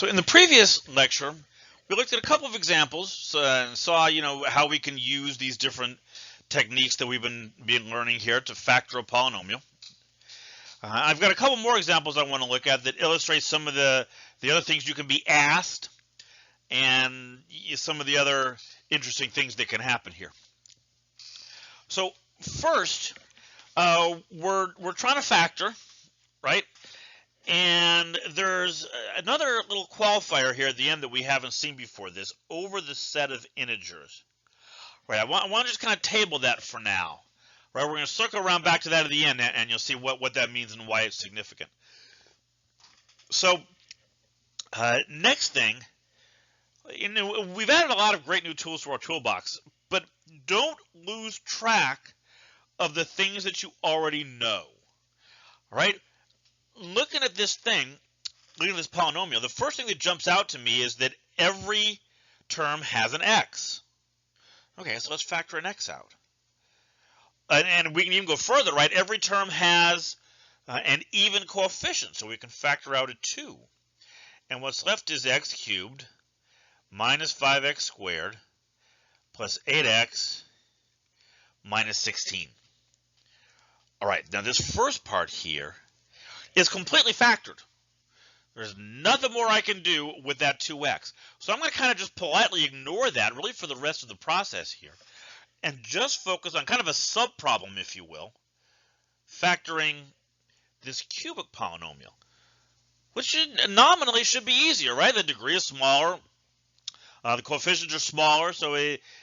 So in the previous lecture, we looked at a couple of examples and saw, how we can use these different techniques that we've been learning here to factor a polynomial. I've got a couple more examples I want to look at that illustrate some of the other things you can be asked and some of the other interesting things that can happen here. So first, we're trying to factor, right? And there's another little qualifier here at the end that we haven't seen before, this over the set of integers. Right, I want to just kind of table that for now. Right, we're going to circle around back to that at the end, and you'll see what that means and why it's significant. So next thing, we've added a lot of great new tools to our toolbox, but don't lose track of the things that you already know. All right, looking at this thing, looking at this polynomial, the first thing that jumps out to me is that every term has an x. Okay, so let's factor an x out. And we can even go further, right? Every term has an even coefficient, so we can factor out a 2. And what's left is x cubed minus 5x squared plus 8x minus 16. All right, now this first part here is completely factored. There's nothing more I can do with that 2x. So I'm going to kind of just politely ignore that really for the rest of the process here and just focus on kind of a sub-problem, if you will, factoring this cubic polynomial, which nominally should be easier, right? The degree is smaller, the coefficients are smaller, so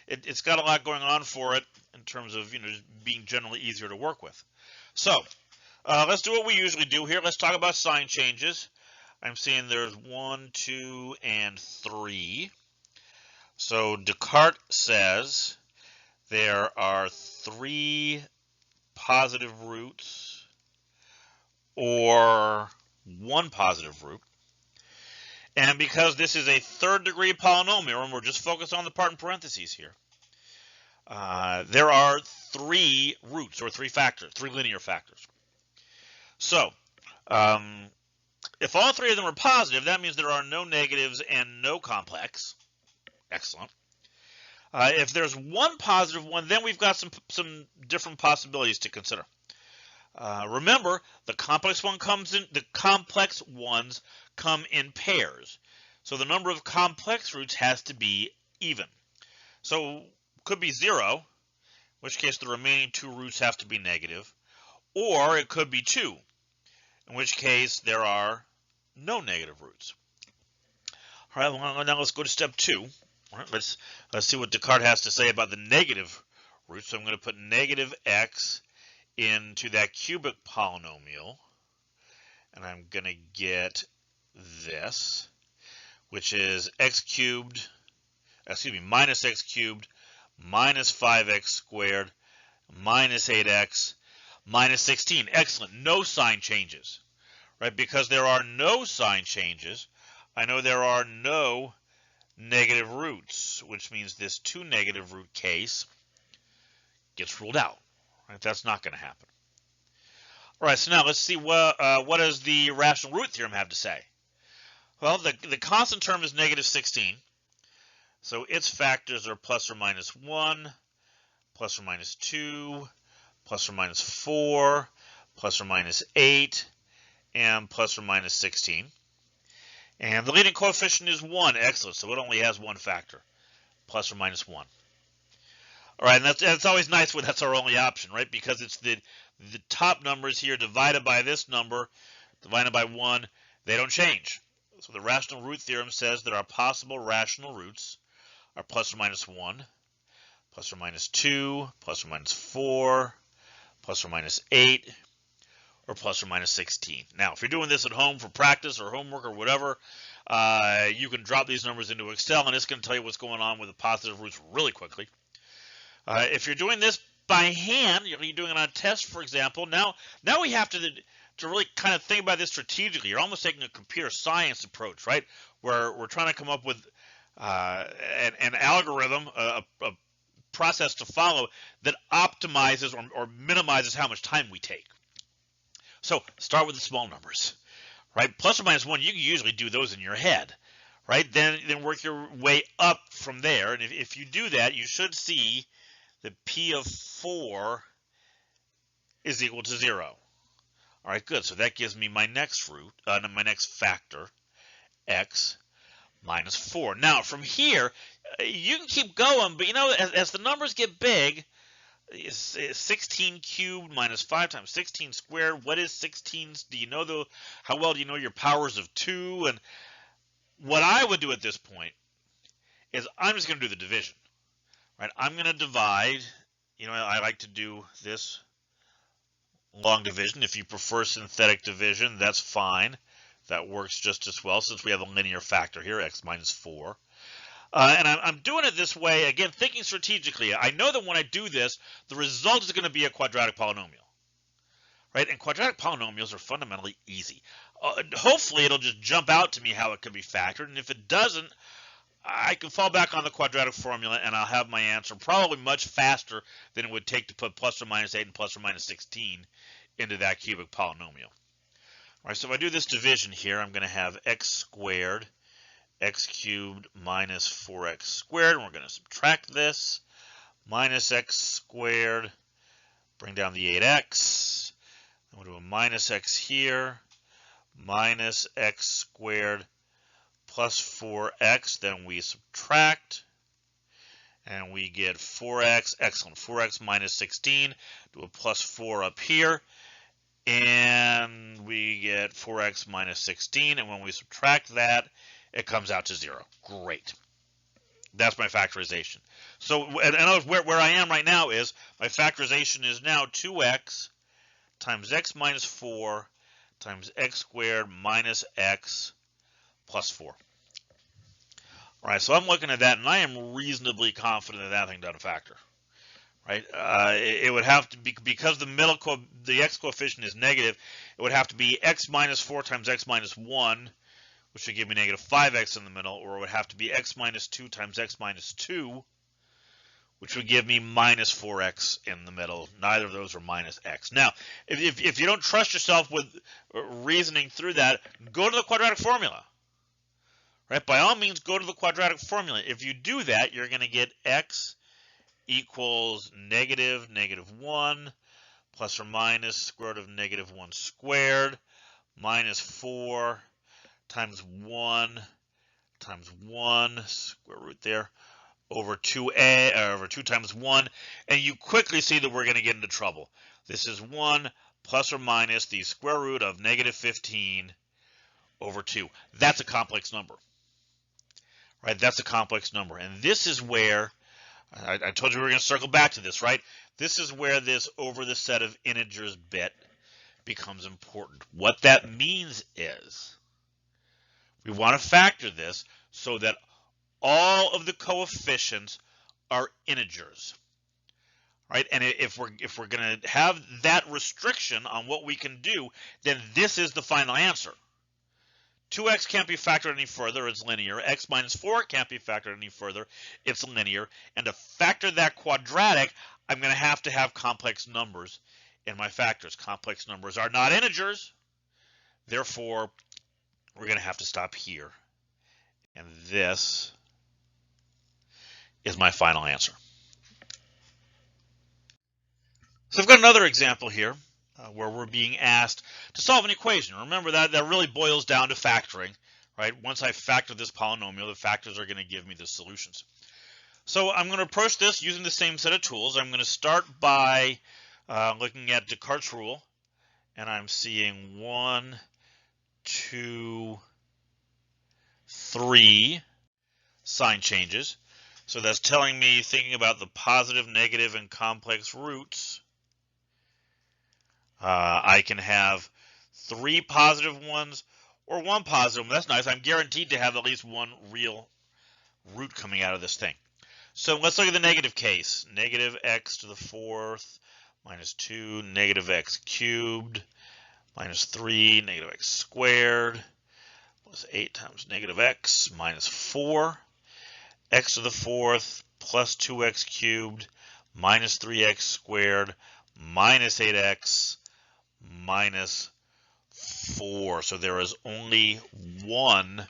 it's got a lot going on for it in terms of just being generally easier to work with. So let's do what we usually do here. Let's talk about sign changes. I'm seeing there's 1, 2, and 3. So Descartes says there are 3 positive roots or 1 positive root. And because this is a third degree polynomial, and we're just focused on the part in parentheses here, there are 3 roots or 3 factors, 3 linear factors. So if all 3 of them are positive, that means there are no negatives and no complex. Excellent. If there's 1 positive one, then we've got some different possibilities to consider. Remember, the complex ones come in pairs. So the number of complex roots has to be even. So could be 0, in which case the remaining 2 roots have to be negative, or it could be 2, in which case there are no negative roots. All right, well, now let's go to step 2. All right, let's see what Descartes has to say about the negative roots. So I'm going to put negative x into that cubic polynomial, and I'm going to get this, which is minus x cubed minus 5x squared minus 8x minus 16. Excellent. No sign changes, right? Because there are no sign changes, I know there are no negative roots, which means this 2 negative root case gets ruled out. Right? That's not going to happen. All right, so now let's see what does the rational root theorem have to say. Well, the constant term is negative 16, so its factors are plus or minus 1, plus or minus 2, plus or minus 4, plus or minus 8, and plus or minus 16. And the leading coefficient is 1. Excellent. So it only has 1 factor, plus or minus 1. All right, and that's always nice when that's our only option, right? Because it's the top numbers here divided by this number, divided by 1, they don't change. So the rational root theorem says that our possible rational roots are plus or minus 1, plus or minus 2, plus or minus 4, plus or minus 8, or plus or minus 16. Now, if you're doing this at home for practice or homework or whatever, you can drop these numbers into Excel, and it's going to tell you what's going on with the positive roots really quickly. If you're doing this by hand, you're doing it on a test, for example, now we have to really kind of think about this strategically. You're almost taking a computer science approach, right? Where we're trying to come up with an algorithm, a process to follow that optimizes or minimizes how much time we take. So start with the small numbers, right? Plus or minus 1, you can usually do those in your head. right? Then work your way up from there. And if you do that, you should see that P of 4 is equal to 0. All right, good. So that gives me my next root, my next factor, x minus 4. Now, from here, you can keep going, but as the numbers get big, 16 cubed minus 5 times 16 squared. What is 16? Do you know how well do you know your powers of 2? And what I would do at this point is I'm just going to do the division, right? I'm going to divide. I like to do this long division. If you prefer synthetic division, that's fine. That works just as well since we have a linear factor here, x minus 4. And I'm doing it this way, again, thinking strategically. I know that when I do this, the result is going to be a quadratic polynomial, right? And quadratic polynomials are fundamentally easy. Hopefully, it'll just jump out to me how it can be factored. And if it doesn't, I can fall back on the quadratic formula, and I'll have my answer probably much faster than it would take to put plus or minus 8 and plus or minus 16 into that cubic polynomial. All right, so if I do this division here, I'm going to have x squared, x cubed minus 4x squared, and we're going to subtract this, minus x squared, bring down the 8x, and we'll do a minus x here, minus x squared plus 4x, then we subtract, and we get 4x, excellent, 4x minus 16, do a plus 4 up here, and we get 4x minus 16, and when we subtract that, it comes out to 0. Great. That's my factorization. So, and where I am right now is, my factorization is now 2x times x minus 4 times x squared minus x plus 4. All right, so I'm looking at that, and I am reasonably confident that thing doesn't factor. Right? It would have to be, because the x coefficient is negative, it would have to be x minus 4 times x minus 1, which would give me negative 5x in the middle, or it would have to be x minus 2 times x minus 2, which would give me minus 4x in the middle. Neither of those are minus x. Now, if you don't trust yourself with reasoning through that, go to the quadratic formula. Right? By all means, go to the quadratic formula. If you do that, you're going to get x equals negative 1 plus or minus square root of negative 1 squared minus 4 times 1 square root there over 2a over 2 times 1, and you quickly see that we're going to get into trouble. This is 1 plus or minus the square root of negative 15 over 2. That's a complex number. Right? That's a complex number. And this is where I told you we were going to circle back to this, right? This is where this over the set of integers bit becomes important. What that means is we want to factor this so that all of the coefficients are integers. Right? And if we're going to have that restriction on what we can do, then this is the final answer. 2x can't be factored any further, it's linear. X minus 4 can't be factored any further, it's linear. And to factor that quadratic, I'm going to have complex numbers in my factors. Complex numbers are not integers. Therefore, we're going to have to stop here. And this is my final answer. So I've got another example here. Where we're being asked to solve an equation. Remember that really boils down to factoring, right? Once I factor this polynomial, the factors are going to give me the solutions. So I'm going to approach this using the same set of tools. I'm going to start by looking at Descartes' rule, and I'm seeing 1, 2, 3 sign changes. So that's telling me, thinking about the positive, negative, and complex roots, I can have 3 positive ones or 1 positive one. That's nice. I'm guaranteed to have at least 1 real root coming out of this thing. So let's look at the negative case. Negative x to the 4th minus 2, negative x cubed minus 3, negative x squared plus 8 times negative x minus 4. X to the 4th plus 2x cubed minus 3x squared minus 8x minus 4. So there is only one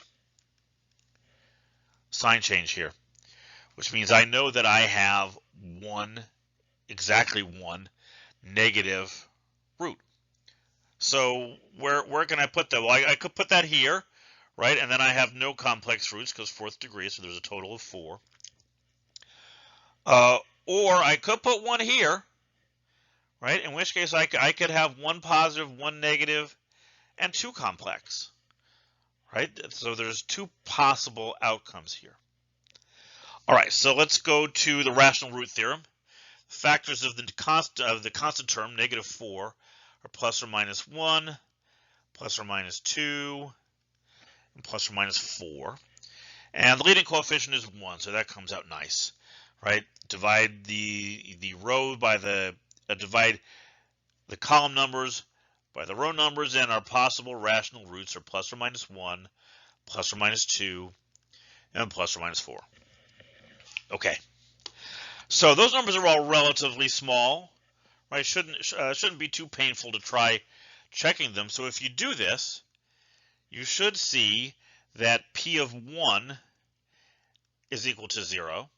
sign change here, which means I know that I have exactly one negative root. So where can I put that? Well, I could put that here, right? And then I have no complex roots because fourth degree, so there's a total of 4. Or I could put one here, right? In which case I could have 1 positive, 1 negative, and 2 complex, right? So there's 2 possible outcomes here. All right, so let's go to the rational root theorem. Factors of the constant term, negative 4, are plus or minus 1, plus or minus 2, and plus or minus 4. And the leading coefficient is 1, so that comes out nice, right? Divide the row by divide the column numbers by the row numbers, and our possible rational roots are plus or minus 1, plus or minus 2, and plus or minus 4. Okay. So those numbers are all relatively small, right? Shouldn't be too painful to try checking them. So if you do this, you should see that P of 1 is equal to 0.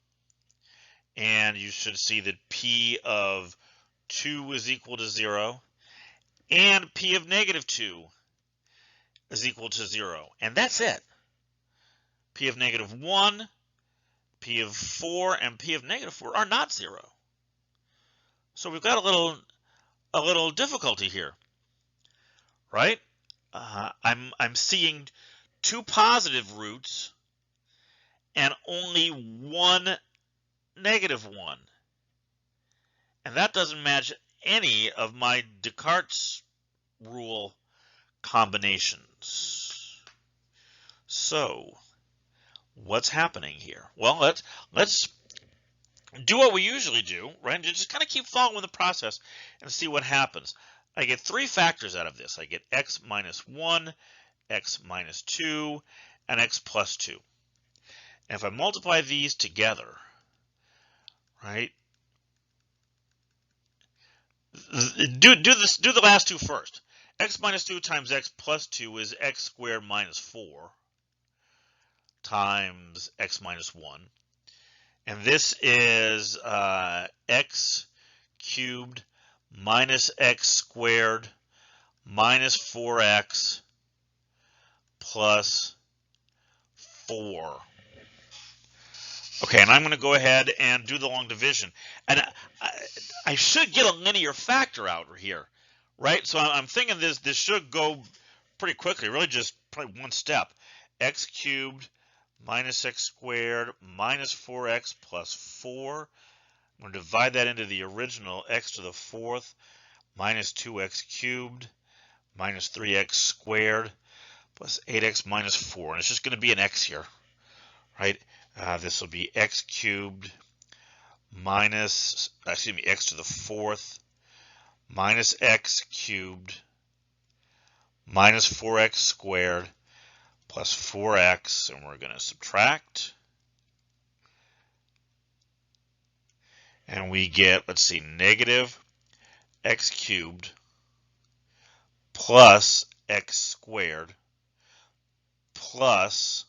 And you should see that P of 2 is equal to 0. And P of negative 2 is equal to 0. And that's it. P of negative 1, P of 4, and P of negative 4 are not 0. So we've got a little difficulty here, right? I'm seeing 2 positive roots and only 1 negative 1. And that doesn't match any of my Descartes rule combinations. So what's happening here? Well, let's do what we usually do, right? And just kind of keep following the process and see what happens. I get 3 factors out of this. I get x minus 1, x minus 2, and x plus 2. And if I multiply these together, right? Do the last 2 first. X minus 2 times x plus 2 is x squared minus 4 times x minus 1. And this is x cubed minus x squared minus 4x plus 4. Okay, and I'm going to go ahead and do the long division. And I should get a linear factor out here, right? So I'm thinking this should go pretty quickly, really just probably one step. X cubed minus x squared minus 4x plus 4. I'm going to divide that into the original x to the 4th minus 2x cubed minus 3x squared plus 8x minus 4. And it's just going to be an x here, right? This will be x cubed minus, x to the 4th minus x cubed minus 4x squared plus 4x, and we're going to subtract. And we get, let's see, negative x cubed plus x squared plus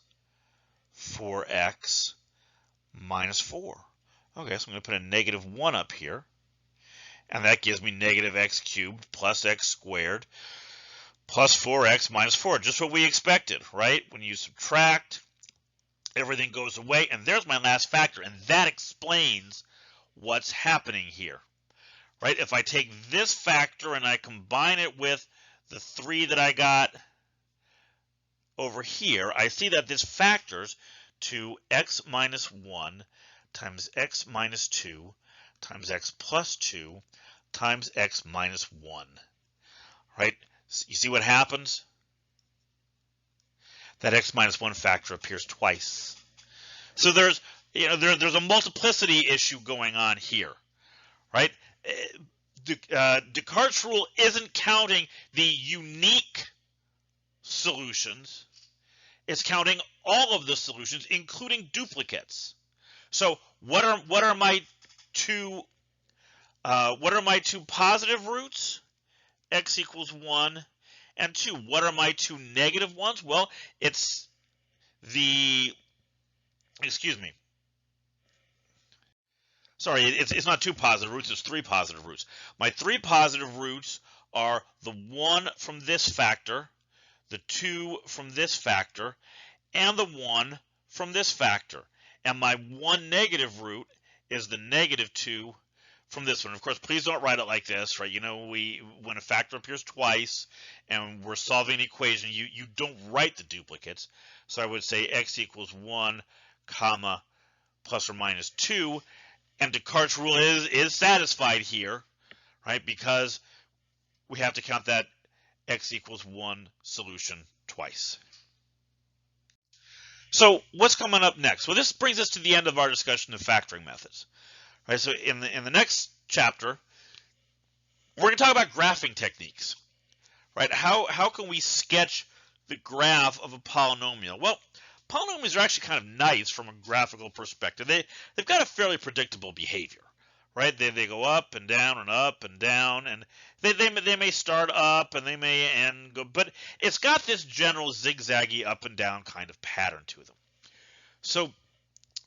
4x minus 4. Okay, so I'm going to put a negative 1 up here. And that gives me negative x cubed plus x squared plus 4x minus 4. Just what we expected, right? When you subtract, everything goes away. And there's my last factor. And that explains what's happening here, right? If I take this factor and I combine it with the 3 that I got over here, I see that this factors to x minus 1 times x minus 2 times x plus 2 times x minus 1, right? You see what happens? That x minus 1 factor appears twice. So there's a multiplicity issue going on here, right? Descartes' rule isn't counting the unique solutions. It's counting all of the solutions, including duplicates. So what are my two positive roots? X equals 1 and 2. What are my 2 negative ones? Well, it's the excuse me. Sorry, it's not 2 positive roots, it's 3 positive roots. My 3 positive roots are the 1 from this factor, the 2 from this factor, and the 1 from this factor. And my 1 negative root is the negative 2 from this one. Of course, please don't write it like this, right? You know, when a factor appears twice and we're solving an equation, you don't write the duplicates. So I would say x equals 1 comma plus or minus 2. And Descartes' rule is satisfied here, right? Because we have to count that x equals 1 solution twice. So what's coming up next? Well, this brings us to the end of our discussion of factoring methods. Right, so in the next chapter, we're going to talk about graphing techniques. Right? How can we sketch the graph of a polynomial? Well, polynomials are actually kind of nice from a graphical perspective. They've got a fairly predictable behavior, right? They go up and down and up and down, and they may start up and they may end go, but it's got this general zigzaggy up and down kind of pattern to them. So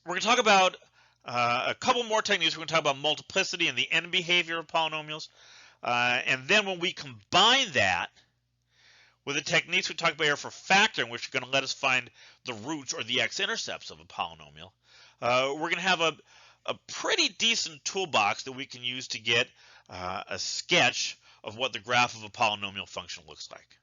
we're going to talk about a couple more techniques. We're going to talk about multiplicity and the end behavior of polynomials, and then when we combine that with the techniques we talked about here for factoring, which are going to let us find the roots or the x-intercepts of a polynomial, we're going to have a pretty decent toolbox that we can use to get a sketch of what the graph of a polynomial function looks like.